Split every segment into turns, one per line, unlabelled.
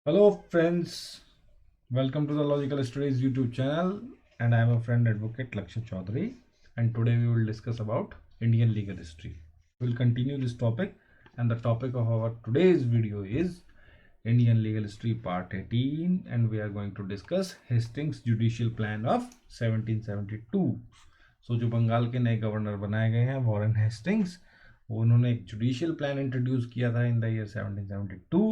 Hello, friends. Welcome to the Logical Studies YouTube channel, and I am a friend advocate Lakshya Chaudhary. And today we will discuss about Indian legal history. We will continue this topic, and the topic of our today's video is Indian legal history part 18, and we are going to discuss Hastings Judicial Plan of 1772. सो जो बंगाल के नए governor बनाए गए हैं Warren Hastings, उन्होंने एक judicial plan introduce किया था इन द ईयर 1772.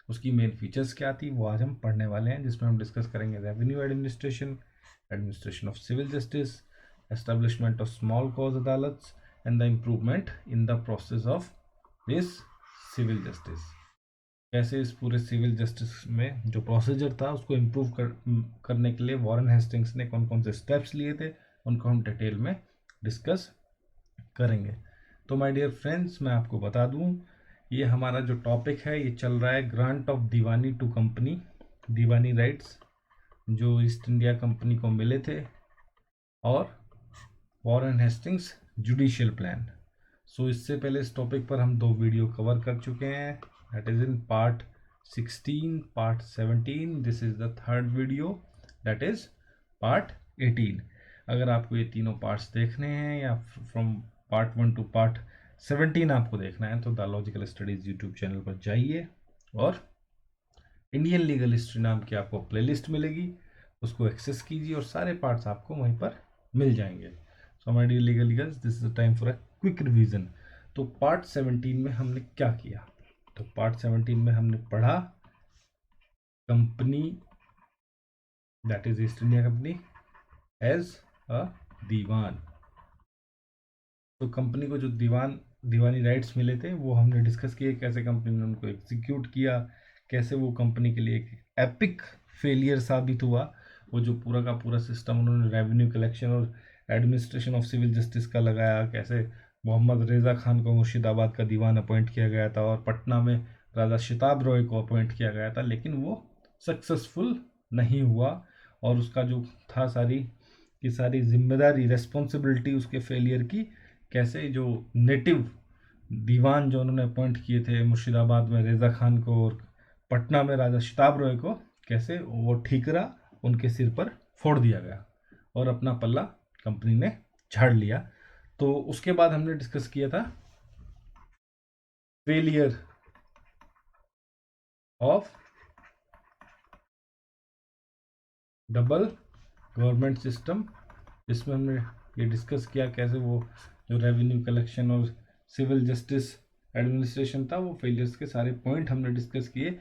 उसकी मेन फीचर्स क्या थी वो आज हम पढ़ने वाले हैं, जिसमें हम डिस्कस करेंगे revenue administration, administration of civil justice, establishment of small cause अदालत्स and the improvement in the process of this civil justice. कैसे इस पूरे सिविल जस्टिस में जो प्रोसीजर था उसको इम्प्रूव करने के लिए वॉरेन हेस्टिंग्स ने कौन कौन से स्टेप्स लिए थे उनको हम डिटेल में डिस्कस करेंगे. तो माय डियर फ्रेंड्स, मैं आपको बता दूं, ये हमारा जो टॉपिक है ये चल रहा है grant of Diwani to company, Diwani rights जो ईस्ट इंडिया कंपनी को मिले थे, और Warren Hastings judicial plan. So इससे पहले इस टॉपिक पर हम 2 वीडियो कवर कर चुके हैं, that is in part 16, part 17. This is the third video, that is part 18. अगर आपको ये तीनों पार्ट्स देखने हैं या फ्रॉम पार्ट 1 टू पार्ट 17 आपको देखना है तो the logical studies YouTube channel पर जाइए और इंडियन लीगल हिस्ट्री नाम की आपको प्लेलिस्ट मिलेगी, उसको एक्सेस कीजिए और सारे पार्ट्स आपको वहीं पर मिल जाएंगे. So my dear legal legals, this is the time for a quick revision. तो पार्ट 17 में हमने क्या किया? तो पार्ट 17 में हमने पढ़ा company, that is East India company, as a dewan. तो कंपनी को जो दीवानी राइट्स मिले थे वो हमने डिस्कस किए, कैसे कंपनी ने उनको एग्जीक्यूट किया, कैसे वो कंपनी के लिए एक एपिक फेलियर साबित हुआ. वो जो पूरा का पूरा सिस्टम उन्होंने रेवेन्यू कलेक्शन और एडमिनिस्ट्रेशन ऑफ सिविल जस्टिस का लगाया, कैसे मोहम्मद रेजा खान को मुर्शिदाबाद का दीवान अपॉइंट किया गया था और पटना में राजा शिताब रॉय को अपॉइंट किया गया था, लेकिन वो सक्सेसफुल नहीं हुआ. और उसका जो था सारी की सारी जिम्मेदारी, रेस्पॉन्सिबिलिटी उसके फेलियर की, कैसे जो नेटिव दीवान जो उन्होंने अपॉइंट किए थे मुर्शिदाबाद में रेजा खान को और पटना में राजा शिताब रॉय को, कैसे वो ठीकरा उनके सिर पर फोड़ दिया गया और अपना पल्ला कंपनी ने झाड़ लिया. तो उसके बाद हमने डिस्कस किया था failure of double government system, जिसमें हमने ये डिस्कस किया कैसे वो जो रेवेन्यू कलेक्शन और सिविल जस्टिस एडमिनिस्ट्रेशन था वो फेलियर्स के सारे पॉइंट हमने डिस्कस किए.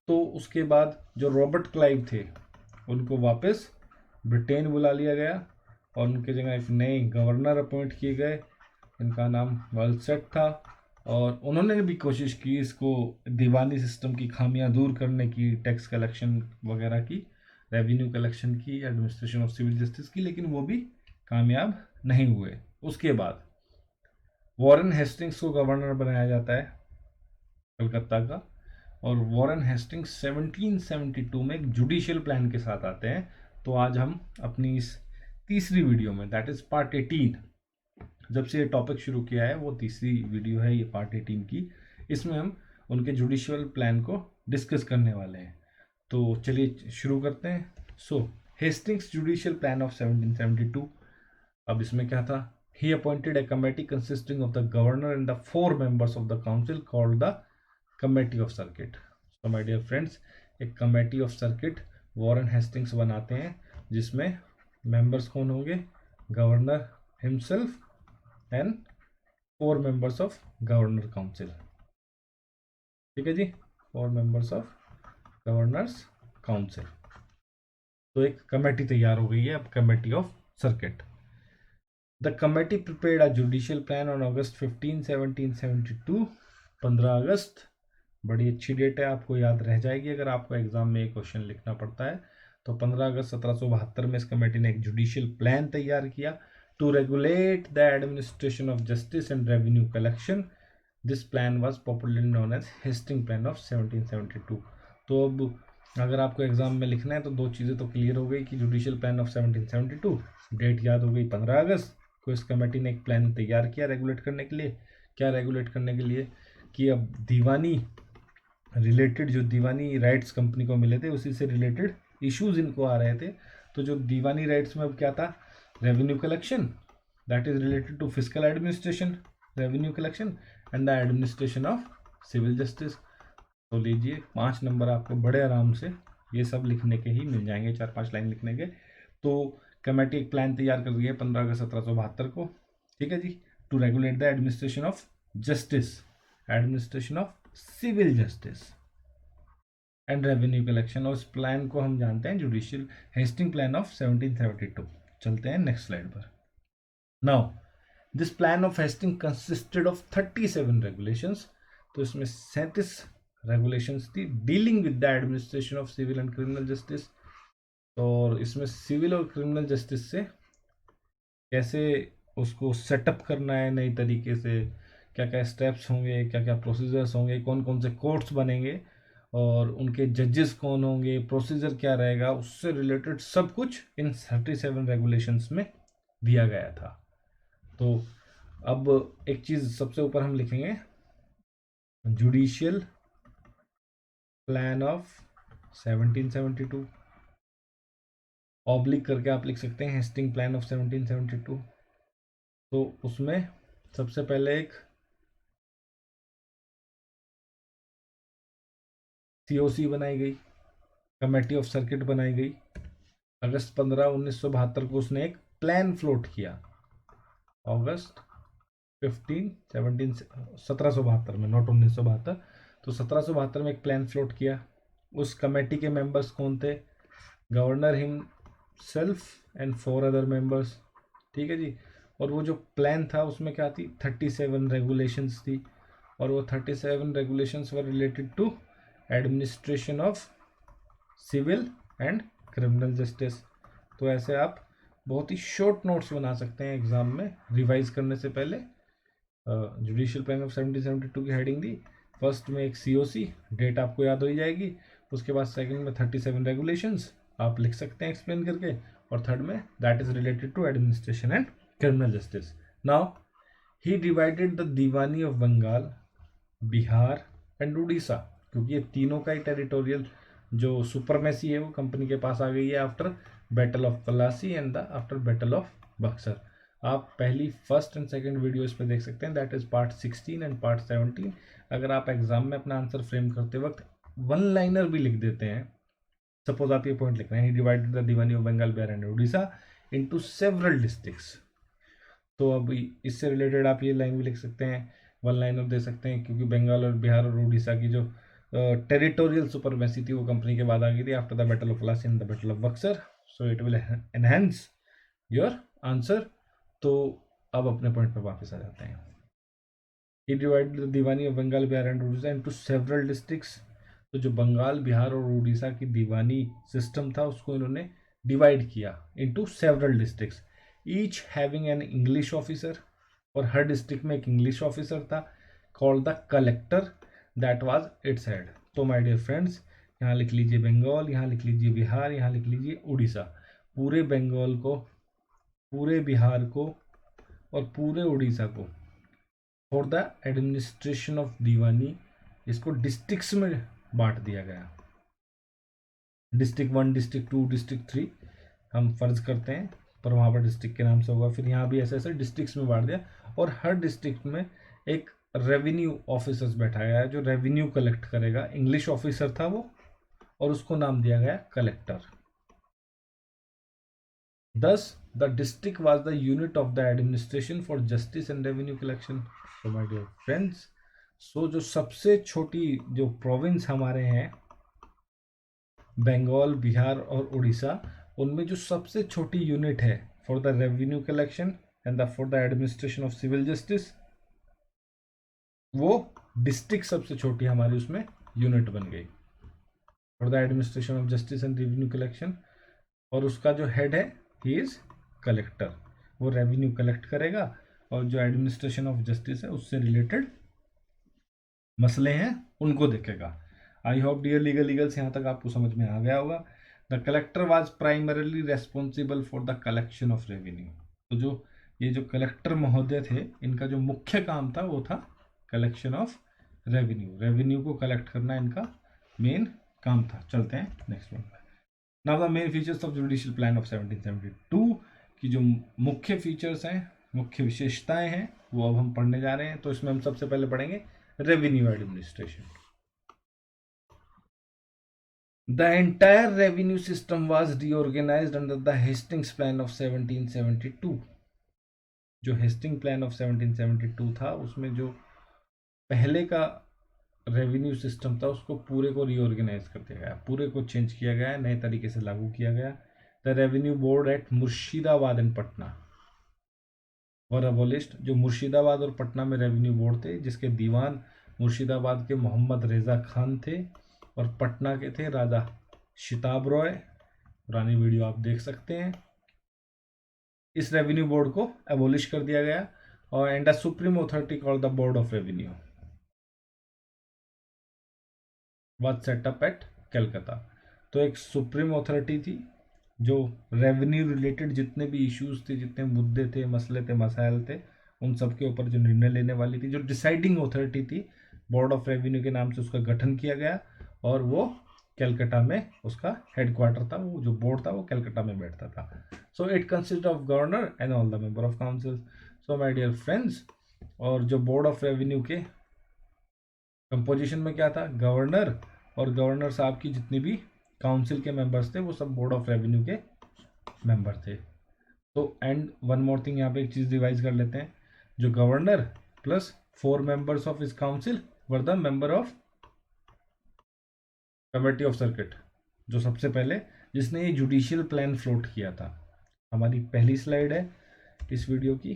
तो उसके बाद जो रॉबर्ट क्लाइव थे उनको वापस ब्रिटेन बुला लिया गया और उनके जगह एक नए गवर्नर अपॉइंट किए गए, इनका नाम वर्लसेट था. और उन्होंने भी कोशिश की इसको दीवानी सिस्टम की खामियां दूर करने की, टैक्स कलेक्शन वगैरह की, रेवेन्यू कलेक्शन की, एडमिनिस्ट्रेशन ऑफ सिविल जस्टिस की, लेकिन वो भी कामयाब नहीं हुए. उसके बाद वॉरेन हेस्टिंग्स को गवर्नर बनाया जाता है कलकत्ता का, और वॉरेन हेस्टिंग्स 1772 में एक जुडिशियल प्लान के साथ आते हैं. तो आज हम अपनी इस तीसरी वीडियो में, दैट इज पार्ट 18, जब से ये टॉपिक शुरू किया है वो तीसरी वीडियो है ये पार्ट 18 की, इसमें हम उनके जुडिशियल प्लान को डिस्कस करने वाले हैं. तो चलिए शुरू करते हैं. सो हेस्टिंग्स जुडिशियल प्लान ऑफ 1772. अब इसमें क्या था? He appointed a committee consisting of the governor and the 4 members of the council called the committee of circuit. So my dear friends, एक committee of circuit Warren Hastings बनाते हैं, जिसमें members कौन होंगे? Governor himself and 4 members of governor council. ठीक है जी, 4 members of governors council. तो एक कमेटी तैयार हो गई है अब, committee of circuit. The committee prepared a judicial plan on August 15, 1772. 15 अगस्त, बड़ी अच्छी डेट है, आपको याद रह जाएगी अगर आपको एग्जाम में ये क्वेश्चन लिखना पड़ता है. तो 15 अगस्त 1772 में इस कमेटी ने एक जुडिशियल प्लान तैयार किया to regulate the administration of justice and revenue collection. This plan was popularly known as Hasting plan of 1772. तो अब अगर आपको एग्जाम में लिखना है तो 2 चीज़ें तो क्लियर हो गई कि जुडिशियल प्लान ऑफ 1772, डेट याद हो गई 15 अगस्त को इस कमेटी ने एक प्लान तैयार किया रेगुलेट करने के लिए. क्या रेगुलेट करने के लिए? कि अब दीवानी रिलेटेड जो दीवानी राइट्स कंपनी को मिले थे उसी से रिलेटेड इश्यूज इनको आ रहे थे। तो जो दीवानी राइट्स में अब क्या था, revenue collection, that is related to physical administration, revenue collection and the administration of civil justice. तो लीजिए 5 नंबर आपको बड़े आराम से ये सब लिखने के ही मिल जाएंगे, 4-5 लाइन लिखने के। तो कमेटी एक प्लान तैयार कर रही है 15 अगस्त 1772 को, ठीक है जी, to regulate the administration of justice, administration of civil justice and revenue collection. और इस प्लान को हम जानते हैं जुडिशियल हेस्टिंग प्लान ऑफ 1772। चलते हैं नेक्स्ट स्लाइड पर। Now this plan of Hasting consisted of 37 regulations. तो इसमें 37 रेगुलेशंस थी dealing with the administration of civil and criminal justice. और इसमें सिविल और क्रिमिनल जस्टिस से कैसे उसको सेटअप करना है नई तरीके से, क्या क्या स्टेप्स होंगे, क्या क्या प्रोसीजर्स होंगे, कौन कौन से कोर्ट्स बनेंगे और उनके जजेस कौन होंगे, प्रोसीजर क्या रहेगा, उससे रिलेटेड सब कुछ इन 37 रेगुलेशंस में दिया गया था। तो अब एक चीज़ सबसे ऊपर हम लिखेंगे जुडिशियल प्लान ऑफ 1772, ऑब्लिक करके आप लिख सकते हैं हेस्टिंग प्लान ऑफ 1772। तो उसमें सबसे पहले एक COC बनाई गई, कमेटी ऑफ सर्किट बनाई गई। अगस्त 15 1972 को उसने एक प्लान फ्लोट किया, अगस्त 1772 में, नॉट 1972। तो 1772 में एक प्लान फ्लोट किया। उस कमेटी के मेंबर्स कौन थे, governor himself and 4 other members, ठीक है जी। और वो जो प्लान था उसमें क्या थी, 37 रेगुलेशंस थी, और वो 37 regulations were related to administration of civil and criminal justice. तो ऐसे आप बहुत ही शॉर्ट नोट्स बना सकते हैं एग्जाम में रिवाइज करने से पहले। जुडिशियल प्लान ऑफ 1772 की हेडिंग दी, फर्स्ट में एक COC, डेट आपको याद हो जाएगी, उसके बाद सेकंड में 37 रेगुलेशंस आप लिख सकते हैं एक्सप्लेन करके, और थर्ड में that is related to administration and criminal justice. Now he divided the Diwani of Bengal, Bihar and Orissa, क्योंकि ये तीनों का ही टेरिटोरियल जो सुपरमेसी है वो कंपनी के पास आ गई है after battle of Plassey and the after battle of Buxar. आप पहली फर्स्ट एंड सेकंड वीडियो इस पे देख सकते हैं, that is part 16 and part 17। अगर आप एग्जाम में अपना आंसर फ्रेम करते वक्त वन लाइनर भी लिख देते हैं, सपोज आप ये पॉइंट लिख रहे हैं, he divided the Diwani of Bengal, Bihar and Orissa into several districts, तो अब इससे रिलेटेड आप ये लाइन भी लिख सकते हैं, वन लाइनर दे सकते हैं, क्योंकि बंगाल और बिहार और उड़ीसा की जो टेरिटोरियल सुपरमेसी थी वो कंपनी के बाद आ गई थी after the battle of Plassey and the battle of Buxar. So it will enhance your answer. तो अब अपने पॉइंट पर वापस आ जाते हैं। He divided the Diwani of Bengal, Bihar and Orissa into several districts. तो जो बंगाल, बिहार और उड़ीसा की दीवानी सिस्टम था उसको इन्होंने डिवाइड किया into several districts, each having an English officer, और हर डिस्ट्रिक्ट में एक इंग्लिश ऑफिसर था called the collector, that was its head. तो माय डियर फ्रेंड्स, यहाँ लिख लीजिए बंगाल, यहाँ लिख लीजिए बिहार, यहाँ लिख लीजिए उड़ीसा। पूरे बंगाल को, पूरे बिहार को और पूरे उड़ीसा को फॉर द एडमिनिस्ट्रेशन ऑफ दीवानी, इसको डिस्ट्रिक्ट्स में बांट दिया गया, डिस्ट्रिक्ट 1, डिस्ट्रिक्ट 2, डिस्ट्रिक्ट 3 हम फर्ज करते हैं, पर वहाँ पर डिस्ट्रिक्ट के नाम से होगा। फिर यहाँ भी ऐसे ऐसे डिस्ट्रिक्ट्स में बांट दिया, और हर डिस्ट्रिक्ट में एक रेवेन्यू ऑफिसर्स बैठाया गया है जो रेवेन्यू कलेक्ट करेगा। इंग्लिश ऑफिसर था वो, और उसको नाम दिया गया collector. Thus, the district was the unit of the administration for justice and revenue collection. So, my dear friends, so जो सबसे छोटी जो प्रोविंस हमारे हैं बंगाल, बिहार और उड़ीसा, उनमें जो सबसे छोटी यूनिट है for the revenue collection and for the administration of civil justice, वो डिस्ट्रिक्ट सबसे छोटी हमारी उसमें यूनिट बन गई for the administration of justice and revenue collection. और उसका जो हेड है ही इज कलेक्टर, वो रेवेन्यू कलेक्ट करेगा, और जो एडमिनिस्ट्रेशन ऑफ जस्टिस है उससे रिलेटेड मसले हैं उनको देखेगा। आई होप डियर लीगल्स यहाँ तक आपको समझ में आ गया होगा। The collector was primarily responsible for the collection of revenue. तो जो कलेक्टर महोदय थे, इनका जो मुख्य काम था वो था कलेक्शन ऑफ रेवेन्यू को कलेक्ट करना इनका मेन काम था। चलते हैं next one. Now the main features of judicial plan of 1772 की जो मुख्य फीचर्स हैं, मुख्य विशेषताएं हैं, वो अब हम पढ़ने जा रहे हैं। तो इसमें हम सबसे पहले पढ़ेंगे revenue administration. The entire revenue system was reorganized under the Hastings plan of 1772। जो हेस्टिंग प्लान ऑफ 1772 था, उसमें जो पहले का रेवेन्यू सिस्टम था उसको पूरे को रीऑर्गेनाइज कर दिया गया, पूरे को चेंज किया गया, नए तरीके से लागू किया गया। The revenue board at Murshidabad and Patna were abolished. जो मुर्शिदाबाद और पटना में रेवेन्यू बोर्ड थे, जिसके दीवान मुर्शिदाबाद के मोहम्मद रेजा खान थे और पटना के थे राजा शिताब रॉय। पुरानी वीडियो आप देख सकते हैं। इस रेवेन्यू बोर्ड को एबोलिश कर दिया गया और and a supreme authority called the board of revenue was set up at Calcutta. तो एक सुप्रीम अथॉरिटी थी जो रेवेन्यू रिलेटेड जितने भी इश्यूज थे, जितने मुद्दे थे, मसले थे, मसाइल थे, उन सब के ऊपर जो निर्णय लेने वाली थी, जो डिसाइडिंग अथॉरिटी थी, बोर्ड ऑफ रेवेन्यू के नाम से उसका गठन किया गया और वो कलकत्ता में उसका हेडक्वार्टर था। वो जो बोर्ड था वो कलकत्ता में बैठता था। So it consist of governor and all the member of council. So my dear friends, और जो बोर्ड ऑफ रेवेन्यू के कंपोजिशन में क्या था, गवर्नर और गवर्नर साहब की जितनी भी काउंसिल के मेंबर्स थे वो सब बोर्ड ऑफ रेवेन्यू के मेंबर थे। तो एंड वन मोर थिंग, यहाँ पे एक चीज़ रिवाइज कर लेते हैं। जो गवर्नर प्लस 4 मेंबर्स ऑफ इस council were the member of committee of circuit. जो सबसे पहले जिसने ये जुडिशियल प्लान फ्लोट किया था, हमारी पहली स्लाइड है इस वीडियो की,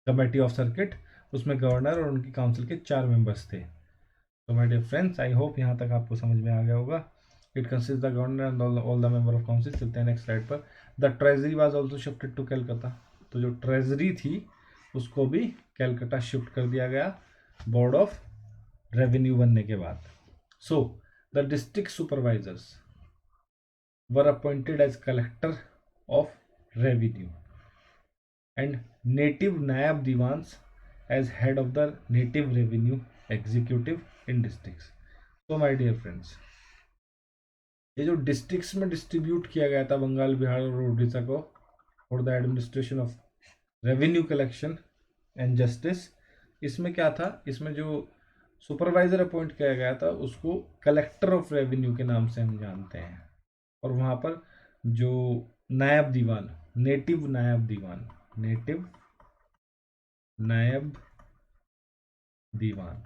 कमेटी ऑफ सर्किट, उसमें गवर्नर और उनकी काउंसिल के 4 मेंबर्स थे। तो my dear friends, I hope यहाँ तक आपको समझ में आ गया होगा। It consist the governor and all the member of council. चलते हैं नेक्स्ट स्लाइड पर। The treasury was also shifted to Calcutta. तो जो ट्रेजरी थी उसको भी कलकत्ता शिफ्ट कर दिया गया बोर्ड ऑफ रेवेन्यू बनने के बाद। So the district supervisors were appointed as collector of revenue and native naib diwans as head of the native revenue executive in districts. तो माय डियर फ्रेंड्स, ये जो डिस्ट्रिक्ट्स में डिस्ट्रीब्यूट किया गया था बंगाल, बिहार और उड़ीसा को for the administration of revenue collection and justice, इसमें क्या था, इसमें जो सुपरवाइजर अपॉइंट किया गया था उसको कलेक्टर ऑफ रेवेन्यू के नाम से हम जानते हैं। और वहाँ पर जो नायब दीवान, नेटिव नायब दीवान, नेटिव नायब दीवान,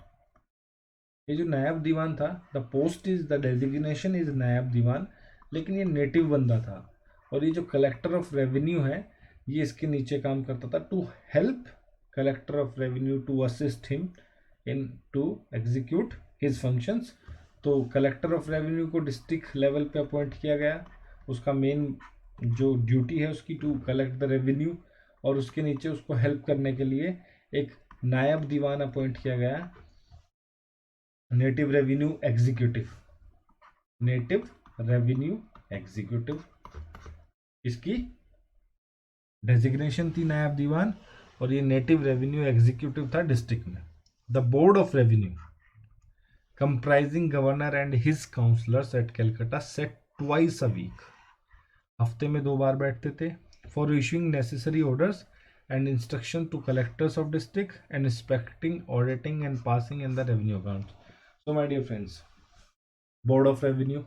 ये जो नायब दीवान था, the post is the designation is नायब दीवान, लेकिन ये नेटिव बंदा था। और ये जो कलेक्टर ऑफ रेवेन्यू है ये इसके नीचे काम करता था, to help collector of revenue to assist him in to execute his functions. तो कलेक्टर ऑफ रेवेन्यू को डिस्ट्रिक्ट लेवल पे अपॉइंट किया गया, उसका मेन जो ड्यूटी है उसकी टू कलेक्ट द रेवेन्यू, और उसके नीचे उसको हेल्प करने के लिए एक नायब दीवान अपॉइंट किया गया, native revenue executive, native revenue executive, इसकी डेजिग्नेशन थी नायब दीवान, और ये नेटिव रेवेन्यू एग्जीक्यूटिव था डिस्ट्रिक्ट में। The board of revenue comprising governor and his councillors at Calcutta sat twice a week, हफ्ते में 2 बार बैठते थे, for issuing necessary orders and instruction to collectors of district and inspecting, auditing and passing in the revenue accounts. So my dear friends, board of revenue,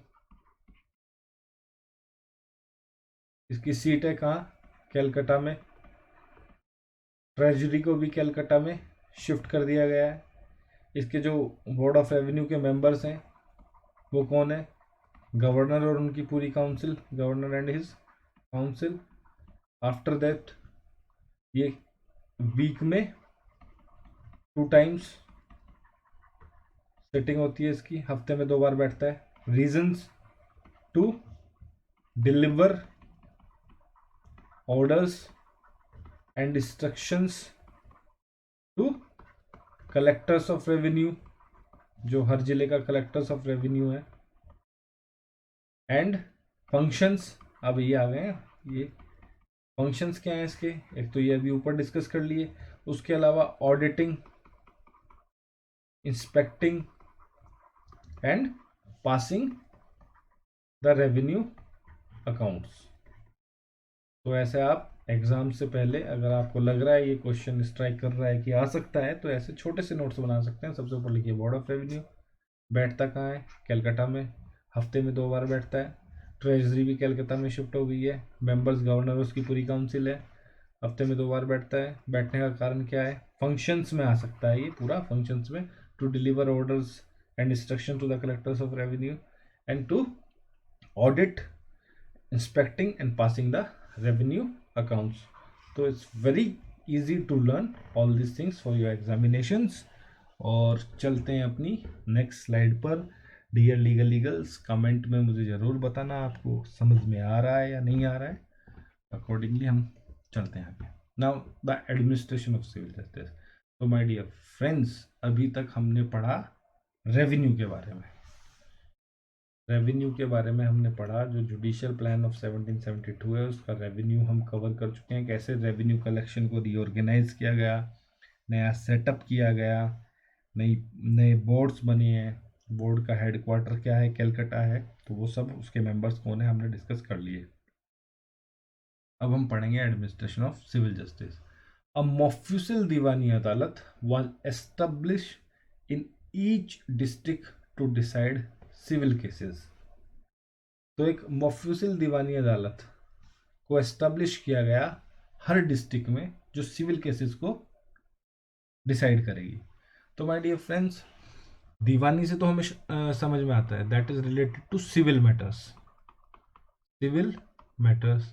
इसकी seat है कहाँ, कलकत्ता में। Treasury को भी कलकत्ता में शिफ्ट कर दिया गया है। इसके जो बोर्ड ऑफ रेवेन्यू के मेंबर्स हैं वो कौन है, गवर्नर और उनकी पूरी council, governor and his council. After that ये वीक में 2 टाइम्स सेटिंग होती है इसकी, हफ्ते में 2 बार बैठता है। Reasons to deliver orders and instructions to collectors of revenue, जो हर जिले का कलेक्टर्स ऑफ रेवेन्यू है। एंड फंक्शंस, अब ये आ गए हैं, ये फंक्शंस क्या हैं इसके, एक तो ये अभी ऊपर डिस्कस कर लिए, उसके अलावा auditing, inspecting and passing the revenue accounts. तो ऐसे आप एग्जाम से पहले अगर आपको लग रहा है ये क्वेश्चन स्ट्राइक कर रहा है कि आ सकता है, तो ऐसे छोटे से नोट्स बना सकते हैं। सबसे ऊपर लिखिए बोर्ड ऑफ रेवेन्यू, बैठता कहाँ है, कलकत्ता में, हफ्ते में 2 बार बैठता है। ट्रेजरी भी कलकत्ता में शिफ्ट हो गई है। मेंबर्स गवर्नर उसकी पूरी काउंसिल है, हफ्ते में 2 बार बैठता है। बैठने का कारण क्या है, फंक्शंस में आ सकता है ये पूरा, फंक्शंस में to deliver orders and instruction to the collectors of revenue and to audit, inspecting and passing the revenue accounts. तो it's very easy to learn all this things for your examinations. और चलते हैं अपनी next slide पर। Dear legal legals, comment में मुझे ज़रूर बताना आपको समझ में आ रहा है या नहीं आ रहा है, अकॉर्डिंगली हम चलते हैं आगे। Now the administration of civil justice. तो माय डियर फ्रेंड्स, अभी तक हमने पढ़ा रेवेन्यू के बारे में। रेवेन्यू के बारे में हमने पढ़ा, जो जुडिशियल प्लान ऑफ 1772 है उसका रेवेन्यू हम कवर कर चुके हैं। कैसे रेवेन्यू कलेक्शन को रीऑर्गेनाइज किया गया, नया सेटअप किया गया, नई नए बोर्ड्स बने हैं, बोर्ड का हेडक्वार्टर क्या है, कलकत्ता है, तो वो सब उसके मेंबर्स कौन है हमने डिस्कस कर लिए। अब हम पढ़ेंगे administration of civil justice. A mofussil Diwani Adalat was establish in each district to decide civil cases. तो एक मोफ्यूसिल दीवानी अदालत को एस्टेब्लिश किया गया हर डिस्ट्रिक्ट में, जो सिविल केसेस को डिसाइड करेगी। तो माय डियर फ्रेंड्स, दीवानी से तो हमें समझ में आता है, that is related to civil matters. Civil matters,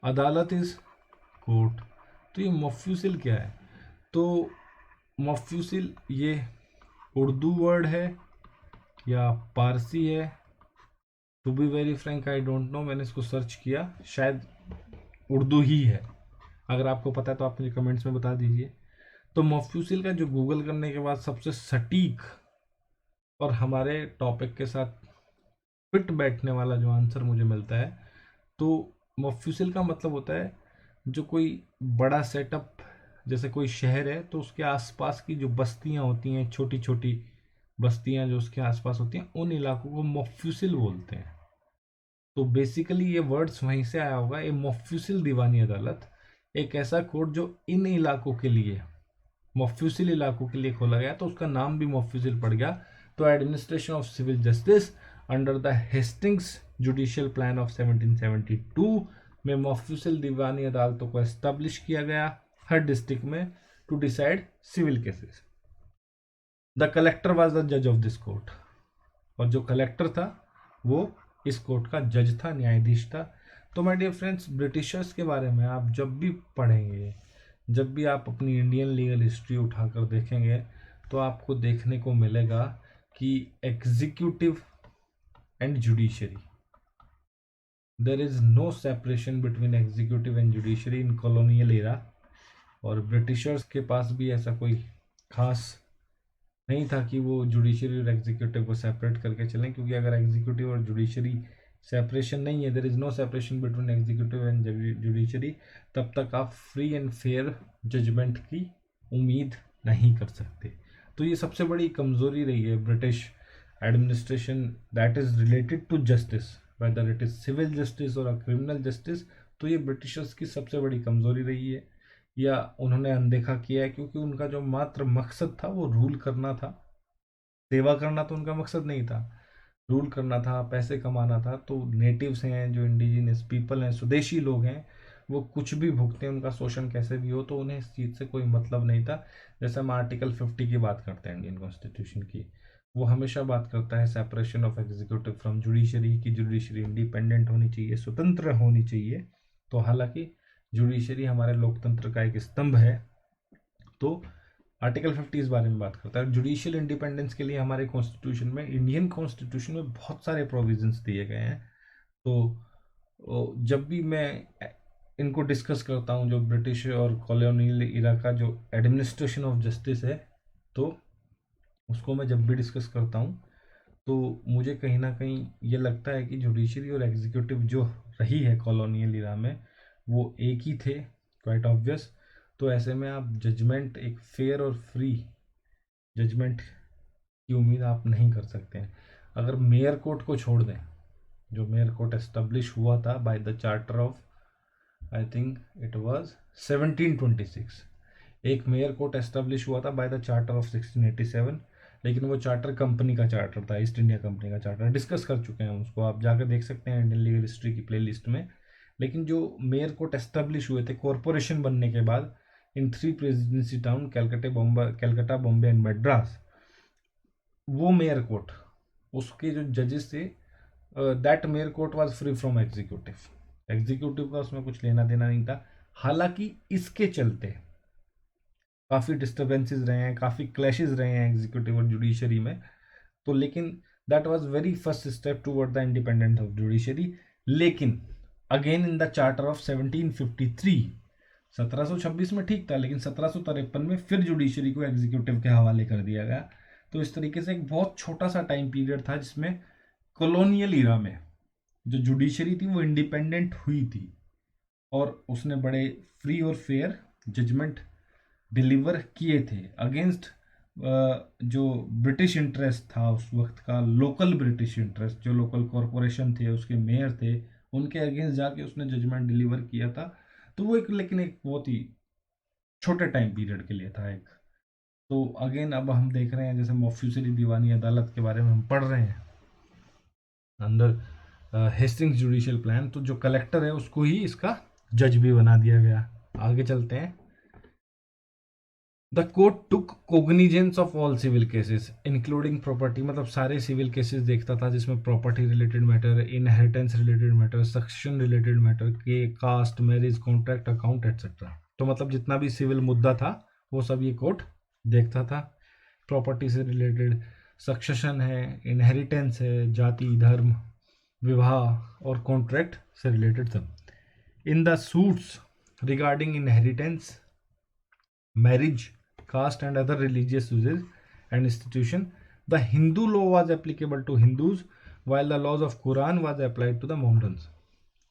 adalat is court. तो ये मोफ्यूसिल क्या है, तो मोफ्यूसिल ये उर्दू वर्ड है या पारसी है, to be very frank I don't know. मैंने इसको सर्च किया, शायद उर्दू ही है। अगर आपको पता है तो आप मुझे कमेंट्स में बता दीजिए। तो मोफ्यूसिल का जो गूगल करने के बाद सबसे सटीक और हमारे टॉपिक के साथ फिट बैठने वाला जो आंसर मुझे मिलता है, तो मोफ्यूसिल का मतलब होता है जो कोई बड़ा सेटअप, जैसे कोई शहर है तो उसके आसपास की जो बस्तियां होती हैं, छोटी छोटी बस्तियां जो उसके आसपास होती हैं, उन इलाकों को मोफ्यूसिल बोलते हैं। तो बेसिकली ये वर्ड्स वहीं से आया होगा। ये मोफ्यूसिल दीवानी अदालत एक ऐसा कोर्ट जो इन इलाकों के लिए, मोफ्यूसिल इलाकों के लिए खोला गया, तो उसका नाम भी मोफ्यूसिल पड़ गया। तो administration of civil justice under the Hastings judicial plan of 1772 में मोफ्यूसिल दीवानी अदालतों को एस्टेब्लिश किया गया हर डिस्ट्रिक्ट में to decide civil cases. The collector was the जज ऑफ दिस कोर्ट, और जो कलेक्टर था वो इस कोर्ट का जज था, न्यायाधीश था। तो माय डियर फ्रेंड्स, ब्रिटिशर्स के बारे में आप जब भी पढ़ेंगे, जब भी आप अपनी इंडियन लीगल हिस्ट्री उठाकर देखेंगे, तो आपको देखने को मिलेगा कि executive and judiciary, there is no separation between executive and judiciary in colonial era. और ब्रिटिशर्स के पास भी ऐसा कोई खास नहीं था कि वो जुडिशरी और एग्जीक्यूटिव को सेपरेट करके चलें, क्योंकि अगर एग्जीक्यूटिव और जुडिशरी सेपरेशन नहीं है, there is no separation between executive and judiciary, तब तक आप फ्री एंड फेयर जजमेंट की उम्मीद नहीं कर सकते। तो ये सबसे बड़ी कमजोरी रही है British administration, that is related to justice, whether it is civil justice और क्रिमिनल जस्टिस। तो ये ब्रिटिशर्स की सबसे बड़ी कमजोरी रही है, या उन्होंने अनदेखा किया है, क्योंकि उनका जो मात्र मकसद था वो रूल करना था। सेवा करना तो उनका मकसद नहीं था, रूल करना था, पैसे कमाना था। तो नेटिव्स हैं, जो इंडिजिनियस पीपल हैं, स्वदेशी लोग हैं, वो कुछ भी भुगतें, उनका शोषण कैसे भी हो, तो उन्हें इस चीज़ से कोई मतलब नहीं था। जैसे हम आर्टिकल 50 की बात करते हैं इंडियन कॉन्स्टिट्यूशन की, वो हमेशा बात करता है separation of executive from judiciary, की जुडिशरी इंडिपेंडेंट होनी चाहिए, स्वतंत्र होनी चाहिए। तो हालांकि जुडिशरी हमारे लोकतंत्र का एक स्तंभ है, तो आर्टिकल 50 इस बारे में बात करता है। जुडिशियल इंडिपेंडेंस के लिए हमारे कॉन्स्टिट्यूशन में, इंडियन कॉन्स्टिट्यूशन में बहुत सारे प्रोविजंस दिए गए हैं। तो जब भी मैं इनको डिस्कस करता हूँ, जो ब्रिटिश और कॉलोनियल इरा का जो एडमिनिस्ट्रेशन ऑफ जस्टिस है, तो उसको मैं जब भी डिस्कस करता हूँ, तो मुझे कहीं ना कहीं ये लगता है कि जुडिशरी और एग्जीक्यूटिव जो रही है कॉलोनियल इरा में, वो एक ही थे, क्वाइट ऑब्वियस। तो ऐसे में आप जजमेंट, एक फेयर और फ्री जजमेंट की उम्मीद आप नहीं कर सकते हैं। अगर मेयर कोर्ट को छोड़ दें, जो मेयर कोर्ट एस्टेब्लिश हुआ था by the charter of, I think it was 1726, एक मेयर कोर्ट एस्टेब्लिश हुआ था बाय द चार्टर ऑफ 1687, लेकिन वो चार्टर कंपनी का चार्टर था, ईस्ट इंडिया कंपनी का चार्टर। डिस्कस कर चुके हैं उसको, आप जाकर देख सकते हैं इंडियन लीगल हिस्ट्री की प्ले लिस्ट में। लेकिन जो मेयर कोर्ट एस्टेब्लिश हुए थे कॉरपोरेशन बनने के बाद इन 3 presidency town, Calcutta, Bombay and Madras, वो मेयर कोर्ट, उसके जो जजेस थे, that mayor court was free from executive का उसमें कुछ लेना देना नहीं था। हालांकि इसके चलते काफ़ी डिस्टर्बेंसेस रहे हैं, काफ़ी क्लैशेस रहे हैं एग्जीक्यूटिव और जुडिशरी में, तो लेकिन that was very first step toward the independence of judiciary. लेकिन again in the charter of 1753, 1726 में ठीक था, लेकिन 1753 में फिर जुडिशरी को एग्जीक्यूटिव के हवाले कर दिया गया। तो इस तरीके से एक बहुत छोटा सा टाइम पीरियड था जिसमें कॉलोनियल इरा में जो जुडिशरी थी वो इंडिपेंडेंट हुई थी और उसने बड़े फ्री और फेयर जजमेंट डिलीवर किए थे अगेंस्ट जो ब्रिटिश इंटरेस्ट था उस वक्त का, लोकल ब्रिटिश इंटरेस्ट, जो लोकल कॉरपोरेशन थे, उसके मेयर थे, उनके अगेंस्ट जाके उसने जजमेंट डिलीवर किया था। तो वो एक, लेकिन एक बहुत ही छोटे टाइम पीरियड के लिए था एक। तो अगेन अब हम देख रहे हैं जैसे मॉफ्यूसरी दीवानी अदालत के बारे में हम पढ़ रहे हैं अंदर हेस्टिंग्स जुडिशियल प्लान, तो जो कलेक्टर है उसको ही इसका जज भी बना दिया गया। आगे चलते हैं। The court took cognizance of all civil cases including property, मतलब सारे सिविल केसेस देखता था जिसमें property related matter, inheritance related matter, succession related matter, के caste, marriage, contract, account etcetera. तो मतलब जितना भी सिविल मुद्दा था वो सब ये कोर्ट देखता था। प्रॉपर्टी से रिलेटेड, सक्सेशन है, इनहेरिटेंस है, जाति, धर्म, विवाह और कॉन्ट्रैक्ट से रिलेटेड सब। In the suits regarding inheritance, marriage, caste and other religious uses and institution, the Hindu law was applicable to Hindus while the laws of Quran was applied to the Mohammedans।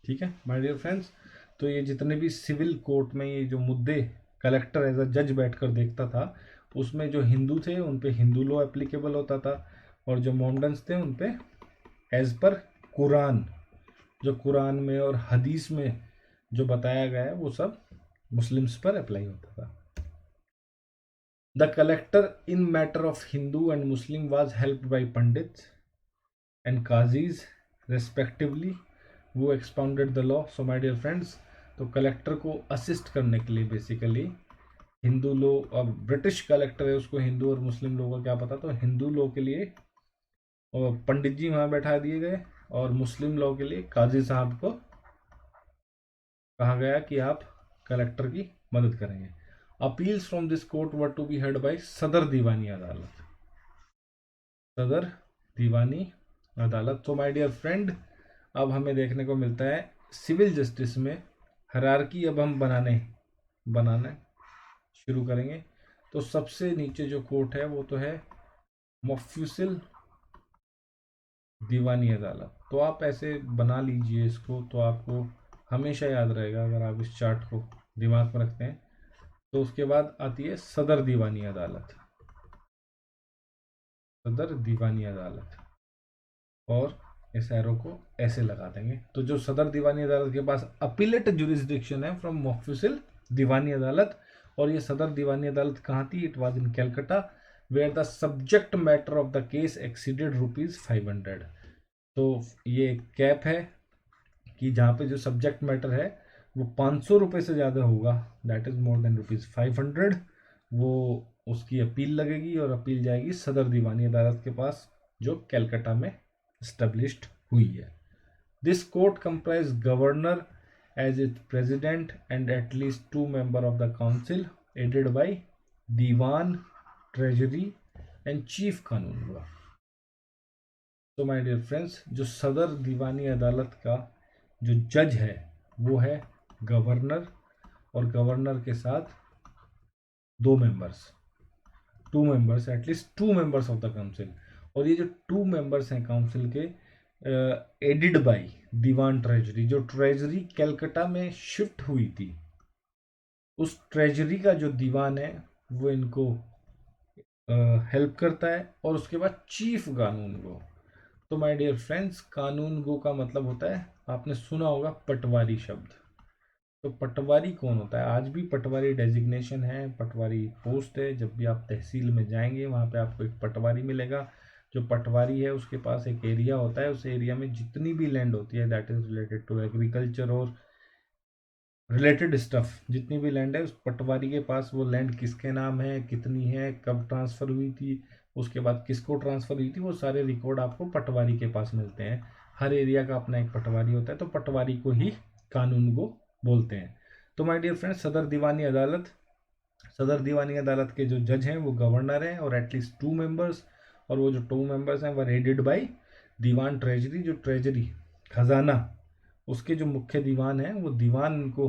ठीक है my dear friends, तो ये जितने भी civil court में ये जो मुद्दे कलेक्टर एज अ जज बैठकर देखता था, उसमें जो हिंदू थे उन पे हिंदू लॉ एप्लीकेबल होता था और जो मोहम्मडन्स थे उन पे एज पर कुरान, जो कुरान में और हदीस में जो बताया गया है वो सब मुस्लिम्स पर अप्लाई होता था। The collector in matter of Hindu and Muslim was helped by Pandits and Qazis respectively who expounded the law। So my dear friends, तो कलेक्टर को असिस्ट करने के लिए बेसिकली हिंदू लो, अब ब्रिटिश कलेक्टर है उसको हिंदू और मुस्लिम लोगों का क्या पता, तो हिंदू लो के लिए पंडित जी वहाँ बैठा दिए गए और मुस्लिम लॉ के लिए काजी साहब को कहा गया कि आप कलेक्टर की मदद करेंगे। Appeals from this court were to be heard by Sadar Diwani अदालत, सदर दीवानी अदालत। तो माय डियर फ्रेंड, अब हमें देखने को मिलता है सिविल जस्टिस में हायरार्की अब हम बनाना शुरू करेंगे। तो सबसे नीचे जो कोर्ट है वो तो है मुफ्फसिल दीवानी अदालत। तो आप ऐसे बना लीजिए इसको, तो आपको हमेशा याद रहेगा अगर आप इस चार्ट को दिमाग में रखते हैं। तो उसके बाद आती है सदर दीवानी अदालत, सदर दीवानी अदालत, और इस एरो को ऐसे लगा देंगे। तो जो सदर दीवानी अदालत के पास अपीलेट जुरिस्डिक्शन है फ्रॉम मुफ्फसिल दीवानी अदालत, और ये सदर दीवानी अदालत कहाँ थी? It was in Calcutta where the subject matter of the case exceeded ₹500। तो ये कैप है कि जहाँ पे जो सब्जेक्ट मैटर है वो 500 रुपये से ज़्यादा होगा, दैट इज़ मोर देन ₹500, वो उसकी अपील लगेगी और अपील जाएगी सदर दीवानी अदालत के पास जो कैलकाटा में established हुई है। This court comprise governor as it president and at least 2 member of the council aided by Diwan, treasury and chief कानून हुआ। तो माय डियर फ्रेंड्स, जो सदर दीवानी अदालत का जो जज है वो है गवर्नर, और गवर्नर के साथ 2 members, at least 2 members of the council. और ये जो 2 मेंबर्स हैं काउंसिल के एडिड बाय दीवान ट्रेजरी, जो ट्रेजरी कैलकाटा में शिफ्ट हुई थी उस ट्रेजरी का जो दीवान है वो इनको हेल्प करता है। और उसके बाद चीफ कानून गो। तो माय डियर फ्रेंड्स, कानून गो का मतलब होता है, आपने सुना होगा पटवारी शब्द। तो पटवारी कौन होता है? आज भी पटवारी डेजिग्नेशन है, पटवारी पोस्ट है। जब भी आप तहसील में जाएंगे वहाँ पे आपको एक पटवारी मिलेगा। जो पटवारी है उसके पास एक एरिया होता है, उस एरिया में जितनी भी लैंड होती है that is related to agriculture और रिलेटेड स्टफ, जितनी भी लैंड है उस पटवारी के पास, वो लैंड किसके नाम है, कितनी है, कब ट्रांसफ़र हुई थी, उसके बाद किसको ट्रांसफ़र हुई थी, वो सारे रिकॉर्ड आपको पटवारी के पास मिलते हैं। हर एरिया का अपना एक पटवारी होता है, तो पटवारी को ही कानून को बोलते हैं। तो माय डियर फ्रेंड्स, सदर दीवानी अदालत के जो जज हैं वो गवर्नर हैं और एटलीस्ट 2 मेंबर्स। और वो जो 2 मेंबर्स हैं वो हेडेड बाय दीवान ट्रेजरी, जो ट्रेजरी खजाना, उसके जो मुख्य दीवान हैं वो दीवान को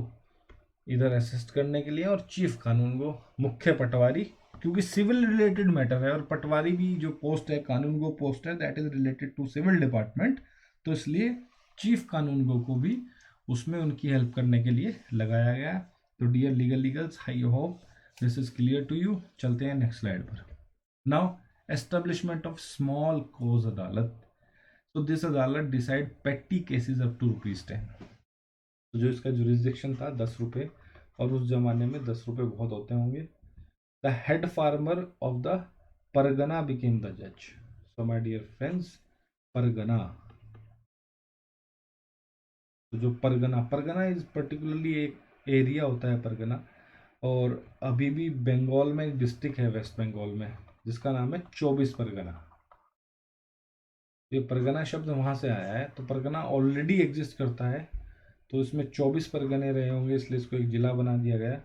इधर असिस्ट करने के लिए, और चीफ कानून को मुख्य पटवारी, क्योंकि सिविल रिलेटेड मैटर है और पटवारी भी जो पोस्ट है, कानून गो पोस्ट है, that is related to civil department. तो इसलिए चीफ कानून गो को भी उसमें उनकी हेल्प करने के लिए लगाया गया। तो dear legal legals, I hope this is clear to you. चलते हैं नेक्स्ट स्लाइड पर। Now, establishment of small cause adalat. तो दिस अदालत डिसाइड पेटी केसेस अप टू ₹10। तो जो इसका जुरिस्डिक्शन था 10 रुपये, और उस जमाने में 10 रुपये बहुत होते होंगे। The head farmer of the pargana became the जज। So my dear friends, pargana, तो जो परगना इज पर्टिकुलरली एक एरिया होता है परगना। और अभी भी बंगाल में एक डिस्ट्रिक्ट है वेस्ट बंगाल में जिसका नाम है 24 परगना। ये परगना शब्द वहाँ से आया है। तो परगना ऑलरेडी एग्जिस्ट करता है, तो इसमें 24 परगने रहे होंगे, इसलिए इसको एक जिला बना दिया गया।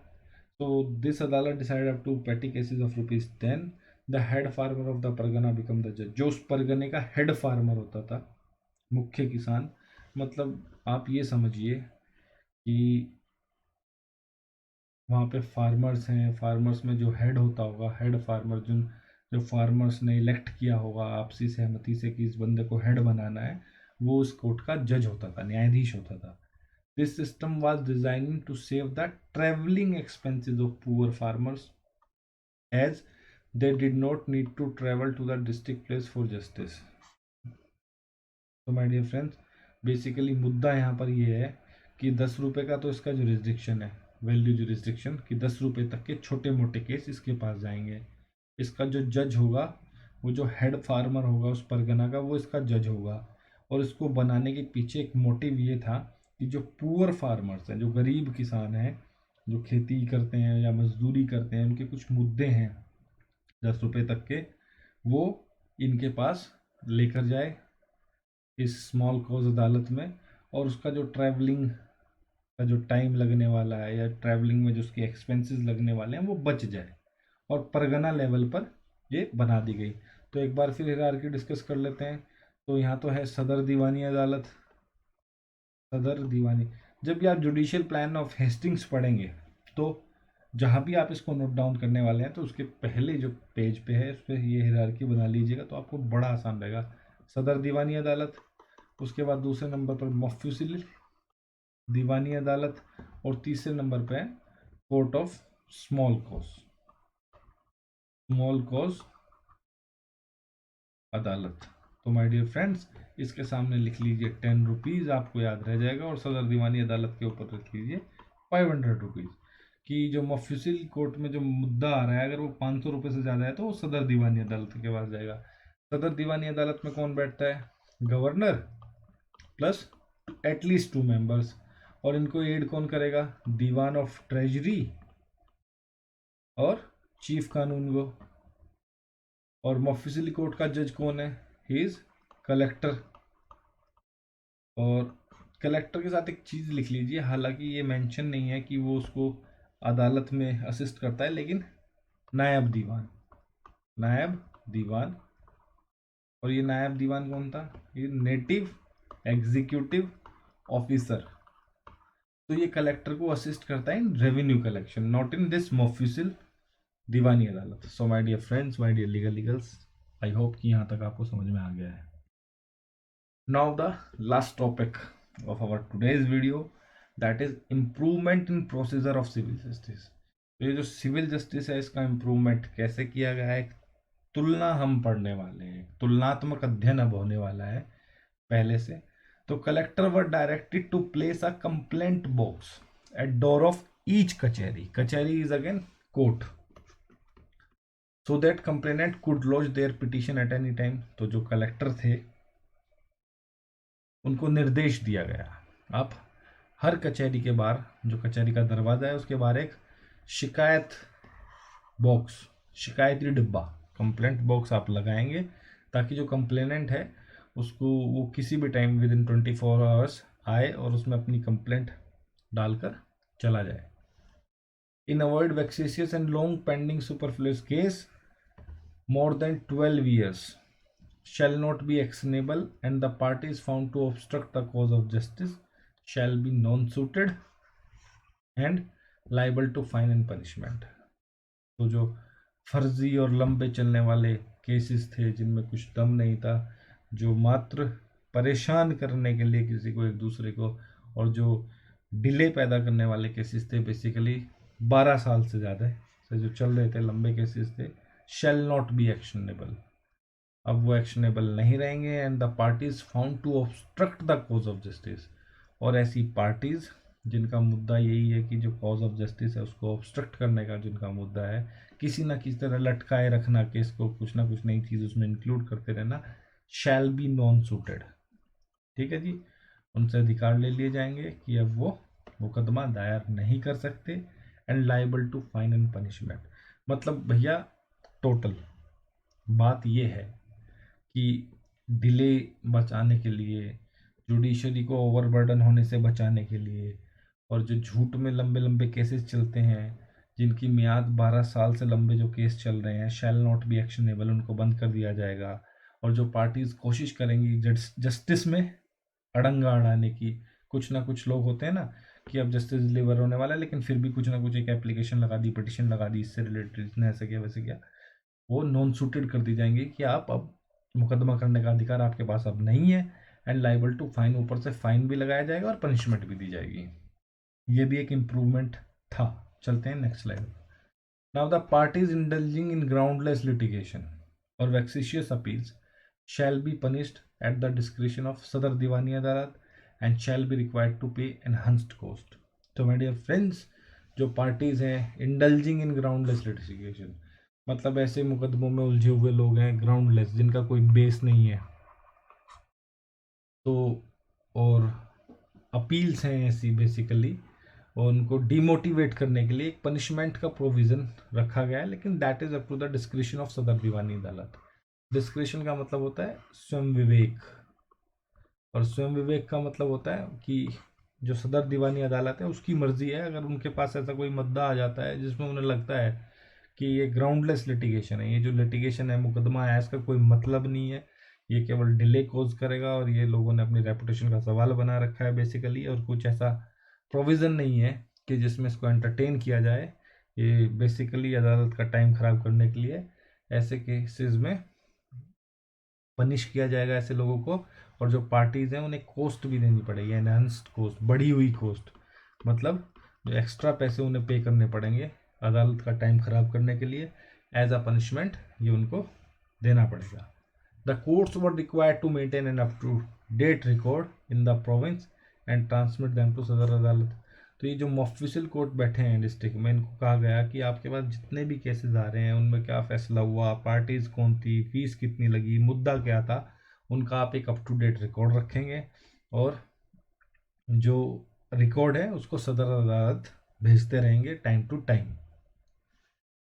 तो this adalat decide up to petty cases of ₹10। The head farmer of the pargana become the जज। जो उस परगने का हेड फार्मर होता था, मुख्य किसान, मतलब आप ये समझिए कि वहाँ पे फार्मर्स हैं, फार्मर्स में जो हेड होता होगा, हेड फार्मर, जो फार्मर्स ने इलेक्ट किया होगा आपसी सहमति से कि इस बंदे को हेड बनाना है, वो उस कोर्ट का जज होता था, न्यायाधीश होता था। This system was designing to save the travelling expenses of poor farmers as they did not need to travel to the district place for justice. तो माय डियर फ्रेंड्स, बेसिकली मुद्दा यहाँ पर ये है कि 10 रुपये का तो इसका जुरिस्डिक्शन है, वैल्यू जुरिस्डिक्शन, कि 10 रुपये तक के छोटे मोटे केस इसके पास जाएंगे। इसका जो जज होगा, वो जो हेड फार्मर होगा उस परगना का, वो इसका जज होगा। और इसको बनाने के पीछे एक मोटिव ये था कि जो पुअर फार्मर्स हैं, जो गरीब किसान हैं, जो खेती करते हैं या मजदूरी करते हैं, उनके कुछ मुद्दे हैं 10 रुपये तक के, वो इनके पास लेकर जाए इस स्मॉल कॉज अदालत में। और उसका जो ट्रैवलिंग का जो टाइम लगने वाला है या ट्रैवलिंग में जो उसके एक्सपेंसेस लगने वाले हैं वो बच जाए। और परगना लेवल पर ये बना दी गई। तो एक बार फिर हिरार्की डिस्कस कर लेते हैं। तो यहाँ तो है सदर दीवानी अदालत। सदर दीवानी, जब भी आप जुडिशियल प्लान ऑफ हेस्टिंग्स पढ़ेंगे, तो जहाँ भी आप इसको नोट डाउन करने वाले हैं तो उसके पहले जो पेज पे है उस पर ये हिरार्की बना लीजिएगा, तो आपको बड़ा आसान रहेगा। सदर दीवानी अदालत, उसके बाद दूसरे नंबर पर मफस्सिल दीवानी अदालत, और तीसरे नंबर पे है कोर्ट ऑफ स्मॉल कॉज अदालत। तो माय डियर फ्रेंड्स, इसके सामने लिख लीजिए 10 रुपीज़, आपको याद रह जाएगा। और सदर दीवानी अदालत के ऊपर लिख लीजिए 500 रुपीज़। कि जो मफस्सिल कोर्ट में जो मुद्दा आ रहा है, अगर वो 500 रुपये से ज़्यादा है तो वो सदर दीवानी अदालत के पास जाएगा। सदर दीवानी अदालत में कौन बैठता है? Governor plus at least 2 members. और इनको एड कौन करेगा? दीवान ऑफ ट्रेजरी और चीफ कानून गो। और मफस्सिल कोर्ट का जज कौन है? He is collector. और कलेक्टर के साथ एक चीज़ लिख लीजिए, हालांकि ये मेंशन नहीं है कि वो उसको अदालत में असिस्ट करता है, लेकिन नायब दीवान, नायब दीवान। और ये नायब दीवान कौन था? ये नेटिव एग्जीक्यूटिव ऑफिसर। तो ये कलेक्टर को असिस्ट करता है in revenue collection, not in this mofussil Diwani Adalat. So my dear friends, my dear legal legals, I hope कि यहाँ तक आपको समझ में आ गया है। Now the last topic of our today's video, that is improvement in procedure of civil justice. तो ये जो सिविल जस्टिस है इसका इम्प्रूवमेंट कैसे किया गया है, तुलना हम पढ़ने वाले हैं, तुलनात्मक अध्ययन अब होने वाला है पहले से। तो collector were directed to place a complaint box at door of each kachahri, kachahri is again court, so that complainant could launch their petition at any time. तो जो कलेक्टर थे उनको निर्देश दिया गया, आप हर कचहरी के बाहर, जो कचहरी का दरवाजा है उसके बाहर एक शिकायत बॉक्स, शिकायती डिब्बा, कंप्लेंट बॉक्स आप लगाएंगे, ताकि जो कंप्लेनेंट है उसको वो किसी भी टाइम विद इन 24 आवर्स आए और उसमें अपनी कंप्लेंट डालकर चला जाए। In avoid vexatious and long pending superfluous case more than 12 years shall not be actionable, and the parties found to obstruct the cause of justice shall be non-suited and liable to fine and punishment। तो जो फर्जी और लंबे चलने वाले cases थे जिनमें कुछ दम नहीं था, जो मात्र परेशान करने के लिए किसी को एक दूसरे को, और जो डिले पैदा करने वाले केसेस थे, बेसिकली 12 साल से ज़्यादा से जो चल रहे थे लंबे केसेस थे, शैल नॉट बी एक्शनेबल, अब वो एक्शनेबल नहीं रहेंगे। And the parties found to obstruct the cause of justice, और ऐसी पार्टीज जिनका मुद्दा यही है कि जो कॉज ऑफ जस्टिस है उसको ऑब्स्ट्रक्ट करने का जिनका मुद्दा है, किसी ना किसी तरह लटकाए रखना केस को, कुछ ना कुछ नई चीज़ उसमें इंक्लूड करते रहना, शैल बी नॉन सूटेड। ठीक है जी, उनसे अधिकार ले लिए जाएंगे कि अब वो मुकदमा दायर नहीं कर सकते। And liable to fine and punishment, मतलब भैया टोटल बात ये है कि डिले बचाने के लिए, जुडिशरी को ओवरबर्डन होने से बचाने के लिए, और जो झूठ में लंबे लंबे केसेस चलते हैं जिनकी मियाद 12 साल से लंबे जो केस चल रहे हैं, शैल नॉट बी एक्शनेबल, उनको बंद कर दिया जाएगा। और जो पार्टीज कोशिश करेंगी जस्टिस में अड़ंगा अड़ाने की, कुछ ना कुछ लोग होते हैं ना कि अब जस्टिस डिलीवर होने वाला है लेकिन फिर भी कुछ ना कुछ एक एप्लीकेशन लगा दी, पिटिशन लगा दी, इससे रिलेटेड इसने ऐसे किया वैसे किया, वो नॉन सूटेड कर दी जाएंगी कि आप अब मुकदमा करने का अधिकार आपके पास अब नहीं है। एंड लाइबल टू फाइन, ऊपर से फाइन भी लगाया जाएगा और पनिशमेंट भी दी जाएगी। ये भी एक इम्प्रूवमेंट था। चलते हैं next slide. Now the parties indulging in groundless litigation और vexatious appeals shall be punished at the discretion of Sadar Diwani Adalat and shall be required to pay enhanced cost. तो माय डियर फ्रेंड्स, जो पार्टीज हैं indulging in groundless litigation, मतलब ऐसे मुकदमों में उलझे हुए लोग हैं ग्राउंडलेस, जिनका कोई बेस नहीं है, तो और अपील्स हैं ऐसी बेसिकली, और उनको डिमोटिवेट करने के लिए एक पनिशमेंट का प्रोविज़न रखा गया है, लेकिन that is up to the discretion of Sadar Diwani अदालत। डिस्क्रिशन का मतलब होता है स्वयं विवेक, और स्वयं विवेक का मतलब होता है कि जो सदर दीवानी अदालत है उसकी मर्जी है, अगर उनके पास ऐसा कोई मुद्दा आ जाता है जिसमें उन्हें लगता है कि ये ग्राउंडलेस लिटिगेशन है, ये जो लिटिगेशन है, मुकदमा है, इसका कोई मतलब नहीं है, ये केवल डिले कोज करेगा और ये लोगों ने अपनी रेपुटेशन का सवाल बना रखा है बेसिकली, और कुछ ऐसा प्रोविज़न नहीं है कि जिसमें इसको एंटरटेन किया जाए, ये बेसिकली अदालत का टाइम ख़राब करने के लिए, ऐसे केसेस में पनिश किया जाएगा ऐसे लोगों को। और जो पार्टीज़ हैं उन्हें कॉस्ट भी देनी पड़ेगी, एनहांस्ड कॉस्ट, बढ़ी हुई कॉस्ट, मतलब जो एक्स्ट्रा पैसे उन्हें पे करने पड़ेंगे अदालत का टाइम ख़राब करने के लिए, एज अ पनिशमेंट ये उनको देना पड़ेगा। The courts were required to maintain an up to date record in the province and transmit them to Sadar Adalat. तो ये जो ऑफिशियल कोर्ट बैठे हैं डिस्ट्रिक्ट में, इनको कहा गया कि आपके पास जितने भी केसेस आ रहे हैं उनमें क्या फैसला हुआ, पार्टीज कौन थी, फीस कितनी लगी, मुद्दा क्या था, उनका आप एक अप टू डेट रिकॉर्ड रखेंगे, और जो रिकॉर्ड है उसको सदर अदालत भेजते रहेंगे time to time.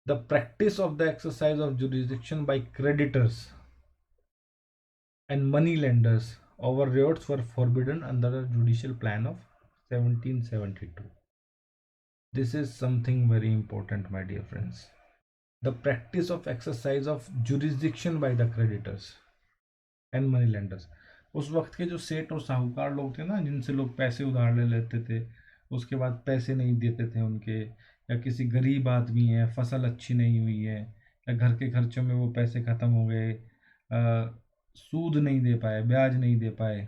The practice of the exercise of jurisdiction by creditors and money lenders over riots were forbidden under the Judicial Plan of 1772. This is something very important, my dear friends. The practice of exercise of jurisdiction by the creditors and money lenders. उस वक्त के जो सेठ और साहूकार लोग थे ना, जिनसे लोग पैसे उधार ले लेते थे, उसके बाद पैसे नहीं देते थे उनके, या किसी गरीब आदमी है, फसल अच्छी नहीं हुई है, या घर के खर्चों में वो पैसे ख़त्म हो गए, सूद नहीं दे पाए, ब्याज नहीं दे पाए,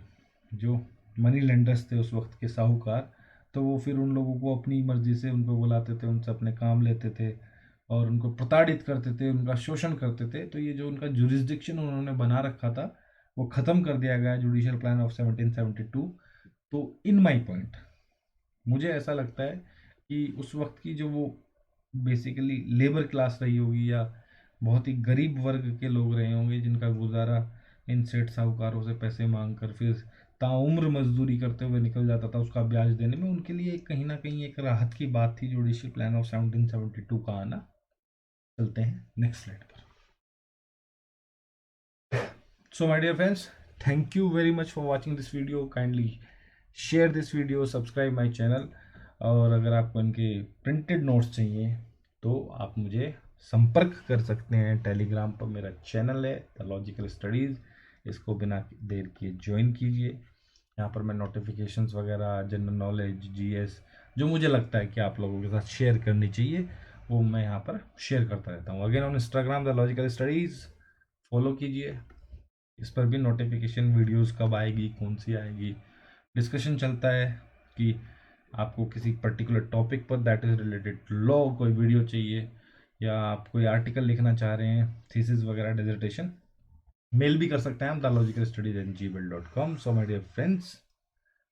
जो मनी लेंडर्स थे उस वक्त के साहूकार, तो वो फिर उन लोगों को अपनी मर्ज़ी से उनको बुलाते थे, उनसे अपने काम लेते थे, और उनको प्रताड़ित करते थे, उनका शोषण करते थे। तो ये जो उनका जुरिस्डिक्शन उन्होंने बना रखा था वो ख़त्म कर दिया गया जुडिशियल प्लान ऑफ 1772। तो इन माई पॉइंट मुझे ऐसा लगता है कि उस वक्त की जो वो बेसिकली लेबर क्लास रही होगी या बहुत ही गरीब वर्ग के लोग रहे होंगे जिनका गुजारा इन सेठ साहूकारों से पैसे मांग कर फिर ताउम्र मजदूरी करते हुए निकल जाता था उसका ब्याज देने में, उनके लिए कहीं ना कहीं एक राहत की बात थी जुडिशियल प्लान ऑफ 1772 का आना। चलते हैं नेक्स्ट स्लाइड पर। So my dear friends, thank you very much for watching this video. Kindly share this video, subscribe my channel। और अगर आपको इनके प्रिंटेड नोट्स चाहिए तो आप मुझे संपर्क कर सकते हैं टेलीग्राम पर। मेरा चैनल है द लॉजिकल स्टडीज़, इसको बिना देर किए ज्वाइन कीजिए। यहाँ पर मैं नोटिफिकेशंस वगैरह, जनरल नॉलेज, जीएस जो मुझे लगता है कि आप लोगों के साथ शेयर करनी चाहिए वो मैं यहाँ पर शेयर करता रहता हूँ। Again on Instagram the logical studies, follow कीजिए। इस पर भी नोटिफिकेशन वीडियोस कब आएगी, कौन सी आएगी, डिस्कशन चलता है कि आपको किसी पर्टिकुलर टॉपिक पर that is related to law कोई वीडियो चाहिए या आप कोई आर्टिकल लिखना चाह रहे हैं, थीसिस वगैरह, डिसर्टेशन, मेल भी कर सकते हैं हम thelogical@gmail.com। So my dear friends,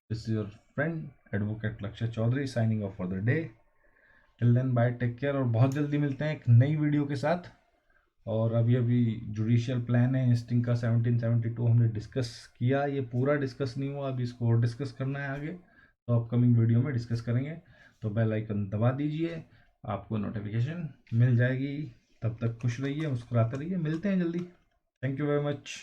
this is your friend advocate Lakshya Chaudhary signing off for the day. Till then bye, take care, और बहुत जल्दी मिलते हैं एक नई वीडियो के साथ। और अभी अभी जुडिशियल प्लान है इंस्टिंग का 1772 हमने डिस्कस किया, ये पूरा डिस्कस नहीं हुआ, अभी इसको और डिस्कस करना है आगे, तो अपकमिंग वीडियो में डिस्कस करेंगे। तो बेल आइकन दबा दीजिए, आपको नोटिफिकेशन मिल जाएगी। तब तक खुश रहिए, मुस्कुराते रहिए, मिलते हैं जल्दी। Thank you very much.